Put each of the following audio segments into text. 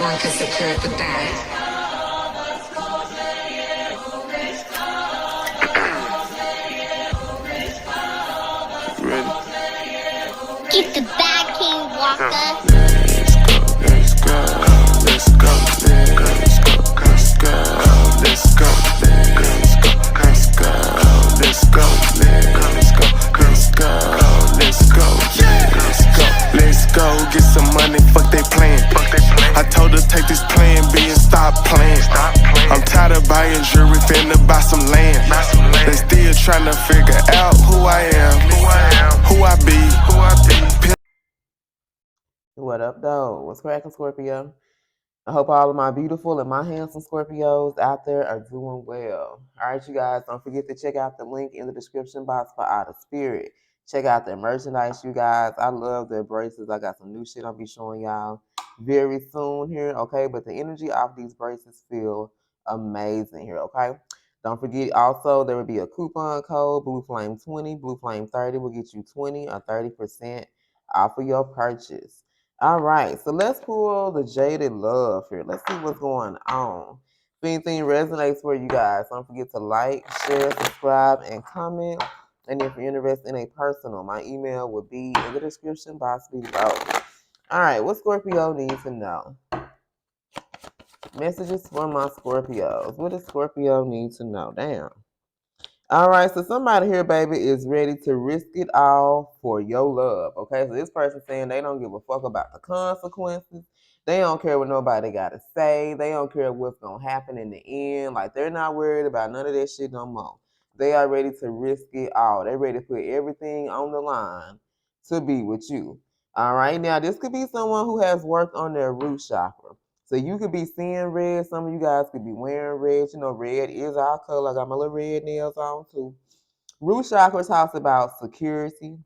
want to secure the bag. Get the bag, King Walker. Let's go, let's go, let's go, let's go, let's go, let's go, let's go, let's go, let's go, let's go, let's go, let's go, get some money, fuck they plan. I told her take this plan B and stop playing. I'm tired of buying jewelry, finna buy some land. They still trying to figure out who I am, who I be. What up, though? What's cracking, Scorpio? I hope all of my beautiful and my handsome Scorpios out there are doing well. All right, you guys, don't forget to check out the link in the description box for Out of Spirit. Check out their merchandise, you guys. I love their bracelets. I got some new shit I'll be showing y'all very soon here, okay? But the energy off these bracelets feel amazing here, okay? Don't forget also there will be a coupon code, BLUFlame20, BLUFlame30 will get you 20 or 30% off of your purchase. All right, so let's pull the Jaded Love here. Let's see what's going on. If anything resonates for you guys, don't forget to like, share, subscribe, and comment. And if you're interested in a personal, my email will be in the description box below. All right, what Scorpio needs to know? Messages for my Scorpios. What does Scorpio need to know? Damn. All right, so somebody here, baby, is ready to risk it all for your love. Okay, so this person saying they don't give a fuck about the consequences. They don't care what nobody got to say. They don't care what's going to happen in the end. Like, they're not worried about none of that shit no more. They are ready to risk it all. They're ready to put everything on the line to be with you. All right, now this could be someone who has worked on their root chakra. So you could be seeing red. Some of you guys could be wearing red. You know, red is our color. I got my little red nails on too. Root chakra talks about security.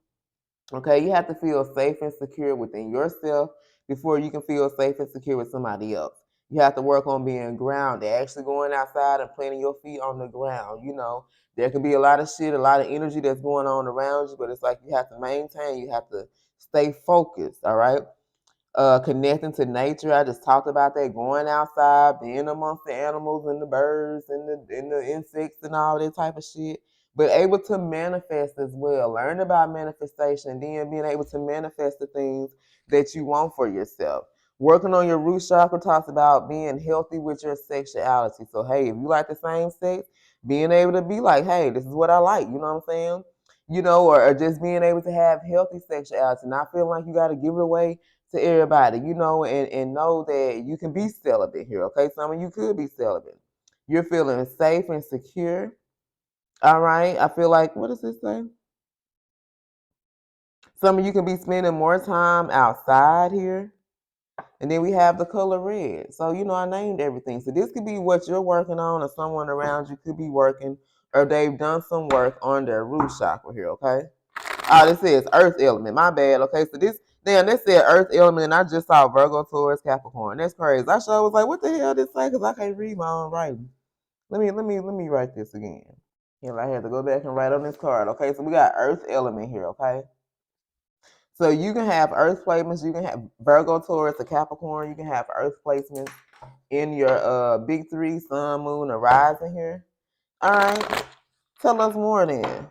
Okay, you have to feel safe and secure within yourself before you can feel safe and secure with somebody else. You have to work on being grounded, actually going outside and planting your feet on the ground. You know, there could be a lot of shit, a lot of energy that's going on around you, but it's like you have to maintain, you have to stay focused, all right? Connecting to nature. I just talked about that. Going outside, being amongst the animals and the birds and the insects and all that type of shit. But able to manifest as well. Learn about manifestation, and then being able to manifest the things that you want for yourself. Working on your root chakra talks about being healthy with your sexuality. So hey, if you like the same sex, being able to be like, hey, this is what I like. You know what I'm saying? You know, or just being able to have healthy sexuality, not feeling like you got to give it away to everybody, you know, and know that you can be celibate here, okay? Some of you could be celibate. You're feeling safe and secure, all right? I feel like, what does this say? Some of you can be spending more time outside here. And then we have the color red. So, you know, I named everything. So this could be what you're working on, or someone around you could be working, or they've done some work on their root chakra here, okay? Oh, this says Earth element. My bad. Okay, so this said Earth element, and I just saw Virgo, Taurus, Capricorn. That's crazy. I sure was like, what the hell did this say? Because I can't read my own writing. Let me write this again. Yeah, I had to go back and write on this card. Okay, so we got Earth element here. Okay, so you can have Earth placements. You can have Virgo, Taurus, or Capricorn. You can have Earth placements in your big three: Sun, Moon, or Rising here. All right, tell us more then.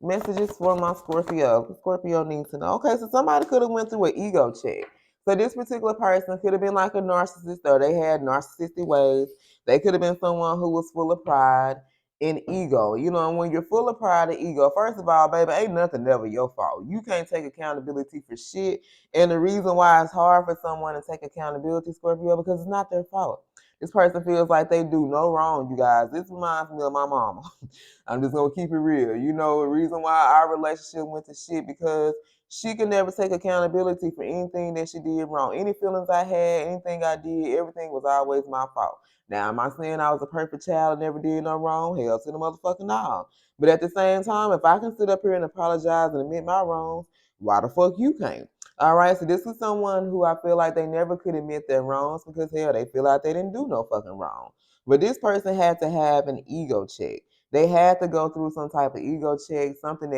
Messages for my Scorpio. Scorpio needs to know. Okay, so somebody could have went through an ego check. So this particular person could have been like a narcissist, or they had narcissistic ways. They could have been someone who was full of pride and ego. You know, and when you're full of pride and ego, first of all, baby, ain't nothing ever your fault. You can't take accountability for shit. And the reason why it's hard for someone to take accountability, Scorpio, because it's not their fault. This person feels like they do no wrong, you guys. This reminds me of my mama. I'm just gonna keep it real. You know, the reason why our relationship went to shit because she could never take accountability for anything that she did wrong. Any feelings I had, anything I did, everything was always my fault. Now, am I saying I was a perfect child and never did no wrong? Hell to the motherfucking no. But at the same time, if I can sit up here and apologize and admit my wrongs, why the fuck you can't? All right, so this is someone who I feel like they never could admit their wrongs because hell, they feel like they didn't do no fucking wrong. But this person had to have an ego check. They had to go through some type of ego check, something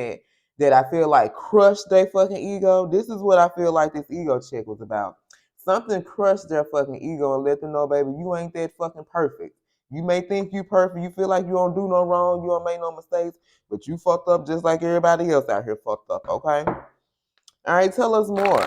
that I feel like crushed their fucking ego. This is what I feel like this ego check was about. Something crushed their fucking ego and let them know, baby, you ain't that fucking perfect. You may think you perfect, you feel like you don't do no wrong, you don't make no mistakes, but you fucked up just like everybody else out here fucked up, okay? All right, tell us more.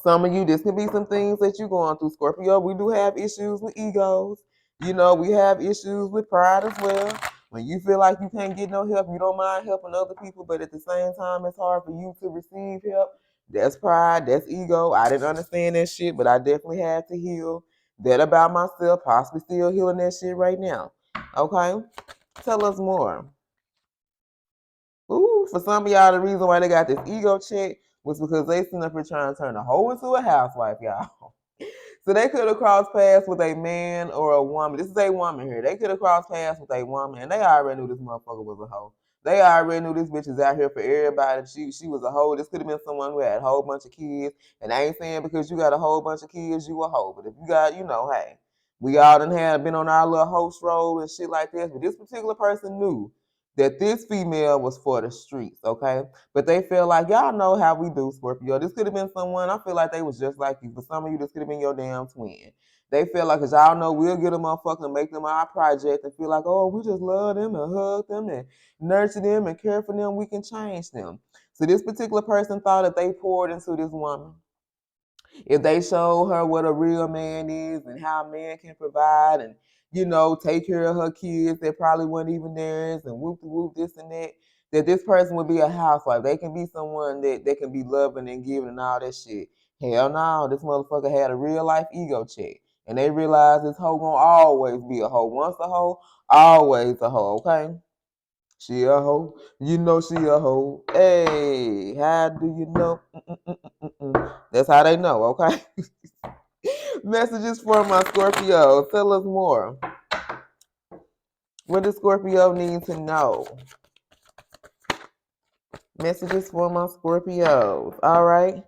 Some of you, this could be some things that you're going through, Scorpio. We do have issues with egos. You know, we have issues with pride as well. When you feel like you can't get no help, you don't mind helping other people, but at the same time, it's hard for you to receive help. That's pride, that's ego. I didn't understand that shit, but I definitely had to heal that about myself, possibly still healing that shit right now. Okay? Tell us more. Ooh, for some of y'all, the reason why they got this ego check was because they sitting up here trying to turn a hoe into a housewife, y'all. So they could have crossed paths with a man or a woman. This is a woman here. They could have crossed paths with a woman, and they already knew this motherfucker was a hoe. They already knew this bitch is out here for everybody. She was a hoe. This could have been someone who had a whole bunch of kids. And I ain't saying because you got a whole bunch of kids, you a hoe. But if you got, hey, we all done had been on our little host role and shit like this. But this particular person knew that this female was for the streets, okay? But they feel like, y'all know how we do, Scorpio. This could have been someone, I feel like they was just like you. For some of you, this could have been your damn twin. They feel like, because y'all know we'll get a motherfucker and make them our project and feel like, oh, we just love them and hug them and nurture them and care for them. We can change them. So this particular person thought that they poured into this woman. If they showed her what a real man is and how a man can provide and, take care of her kids that probably weren't even theirs and whoop de whoop this and that this person would be a housewife. They can be someone that can be loving and giving and all that shit. Hell no, this motherfucker had a real life ego check. And they realized this hoe gonna always be a hoe. Once a hoe, always a hoe, okay? She a hoe. You know she a hoe. Hey, how do you know? That's how they know, okay? Messages for my Scorpio. Tell us more. What does Scorpio need to know? Messages for my Scorpios. All right.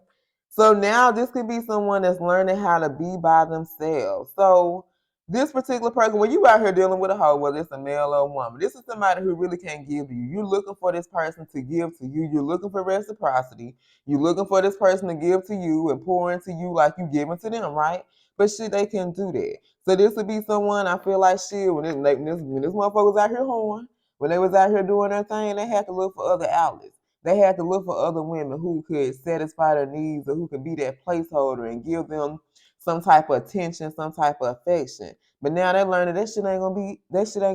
So now this could be someone that's learning how to be by themselves. So this particular person, when you out here dealing with a hoe, whether it's a male or a woman, this is somebody who really can't give you. You're looking for this person to give to you. You're looking for reciprocity. You're looking for this person to give to you and pour into you like you giving to them, right? But shit, they can do that. So this would be someone I feel like shit when this motherfucker was out here hoeing, when they was out here doing their thing, they had to look for other outlets. They had to look for other women who could satisfy their needs or who could be that placeholder and give them some type of attention, some type of affection. But now they learn that that shit ain't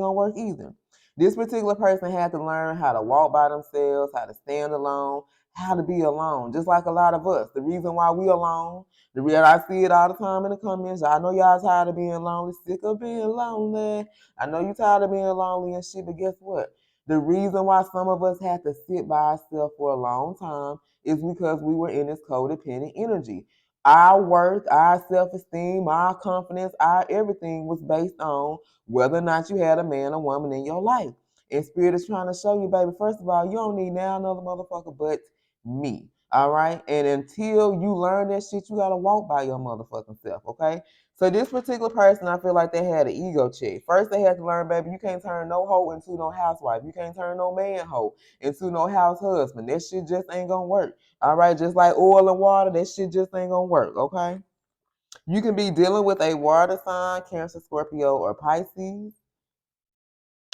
gonna work either. This particular person had to learn how to walk by themselves, how to stand alone, how to be alone, just like a lot of us. The reason why we alone, the real I see it all the time in the comments. I know y'all tired of being lonely, sick of being lonely. I know you tired of being lonely and shit, but guess what? The reason why some of us had to sit by ourselves for a long time is because we were in this codependent energy. Our worth, our self-esteem, our confidence, our everything was based on whether or not you had a man or woman in your life. And Spirit is trying to show you, baby, first of all, you don't need now another motherfucker but me. All right? And until you learn that shit, you gotta walk by your motherfucking self, okay? So this particular person, I feel like they had an ego check. First, they had to learn, baby, you can't turn no hoe into no housewife. You can't turn no man hoe into no house husband. That shit just ain't gonna work. All right, just like oil and water, that shit just ain't gonna work, okay? You can be dealing with a water sign, Cancer, Scorpio, or Pisces.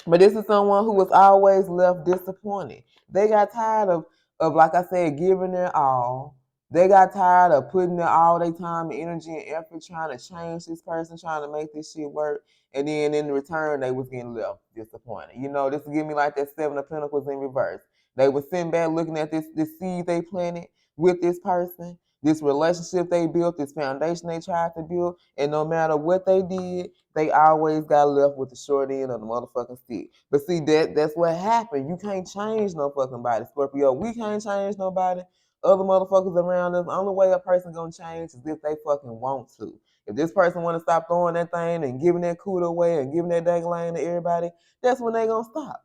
But this is someone who was always left disappointed. They got tired of like I said, giving their all. They got tired of putting their all their time and energy and effort trying to change this person, trying to make this shit work. And then in return, they was getting left disappointed. This will give me like that Seven of Pentacles in reverse. They were sitting back looking at this seed they planted with this person, this relationship they built, this foundation they tried to build, and no matter what they did, they always got left with the short end of the motherfucking stick. But see, that's what happened. You can't change no fucking body, Scorpio. We can't change nobody. Other motherfuckers around us, the only way a person gonna change is if they fucking want to. If this person want to stop throwing that thing and giving that cooter away and giving that dang lane to everybody, that's when they gonna stop.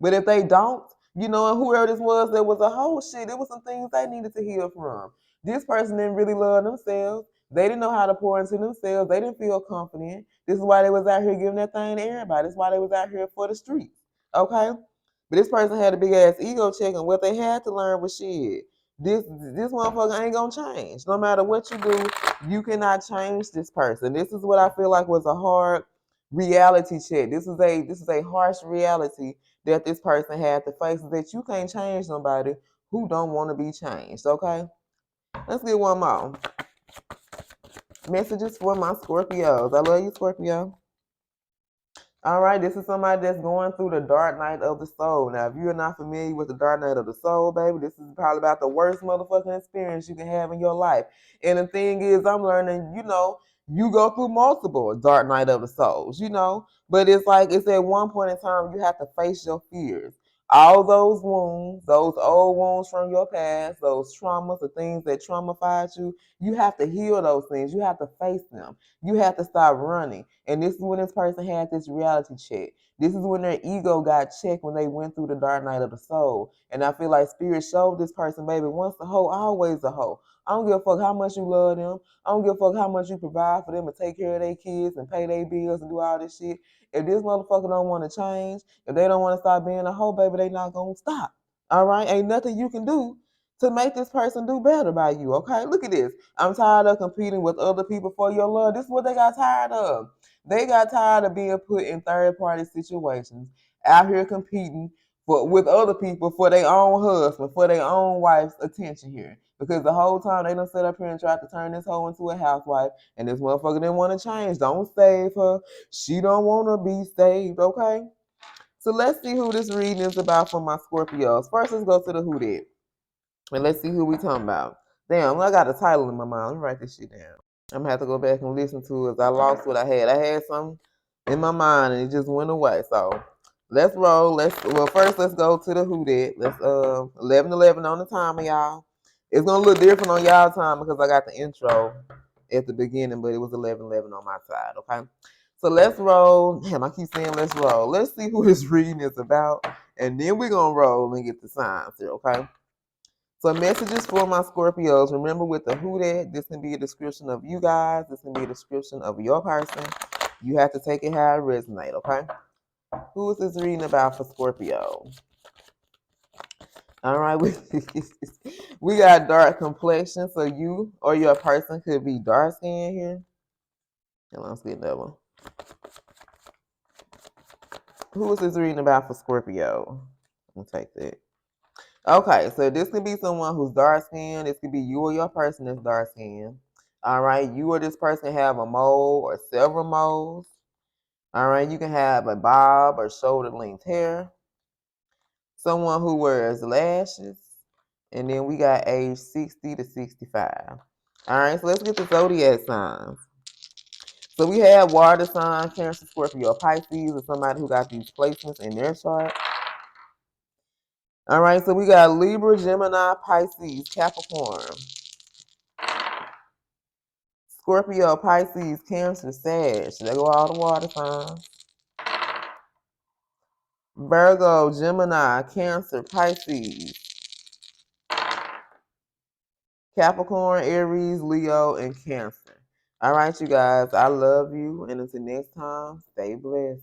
But if they don't, and whoever this was, there was a whole shit. There was some things they needed to heal from. This person didn't really love themselves. They didn't know how to pour into themselves. They didn't feel confident. This is why they was out here giving that thing to everybody. This is why they was out here for the streets. Okay? But this person had a big ass ego check, and what they had to learn was shit. This motherfucker ain't gonna change. No matter what you do, you cannot change this person. This is what I feel like was a hard reality check. This is a harsh reality that this person had to face, that you can't change somebody who don't want to be changed. Okay? Let's get one more. Messages for my Scorpios. I love you, Scorpio. All right, this is somebody that's going through the dark night of the soul. Now, if you're not familiar with the dark night of the soul, baby, this is probably about the worst motherfucking experience you can have in your life. And the thing is, I'm learning, you go through multiple dark night of the souls, but it's like it's at one point in time you have to face your fears. All those wounds, those old wounds from your past, those traumas, the things that traumatized you have to heal those things. You have to face them. You have to stop running. And this is when this person had this reality check. This is when their ego got checked when they went through the dark night of the soul. And I feel like Spirit showed this person, baby, once a hoe, always a hoe. I don't give a fuck how much you love them. I don't give a fuck how much you provide for them and take care of their kids and pay their bills and do all this shit. If this motherfucker don't want to change, if they don't want to stop being a hoe, baby, they not going to stop. All right? Ain't nothing you can do to make this person do better by you, okay? Look at this. I'm tired of competing with other people for your love. This is what they got tired of. They got tired of being put in third-party situations, out here competing with other people for their own husband, for their own wife's attention here. Because the whole time they done sit up here and tried to turn this hoe into a housewife, and this motherfucker didn't want to change. Don't save her. She don't want to be saved, okay? So let's see who this reading is about for my Scorpios. First, let's go to the who did. And let's see who we talking about. Damn, I got a title in my mind. Let me write this shit down. I'm gonna have to go back and listen to it. I lost what I had. I had something in my mind and it just went away. So let's roll. First let's go to the who did. Let's 11:11 on the timer, y'all. It's gonna look different on y'all time because I got the intro at the beginning, but it was 11:11 on my side. Okay. So let's roll. Damn, I keep saying let's roll. Let's see who this reading is about, and then we're gonna roll and get the signs here. Okay. So messages for my Scorpios. Remember with the who that, this can be a description of you guys. This can be a description of your person. You have to take it how it resonates, okay? Who is this reading about for Scorpio? All right, we got dark complexion. So you or your person could be dark skinned here. Let's get that one. Who is this reading about for Scorpio? I'm gonna take that. Okay, so this could be someone who's dark skinned. This could be you or your person that's dark skinned. All right, you or this person have a mole or several moles. All right, you can have a bob or shoulder length hair. Someone who wears lashes. And then we got age 60 to 65. All right, so let's get the zodiac signs. So we have water sign, Cancer, Scorpio, Pisces, or somebody who got these placements in their chart. All right, so we got Libra, Gemini, Pisces, Capricorn, Scorpio, Pisces, Cancer, Sag. There go all the water signs. Virgo, Gemini, Cancer, Pisces, Capricorn, Aries, Leo, and Cancer. All right, you guys, I love you. And until next time, stay blessed.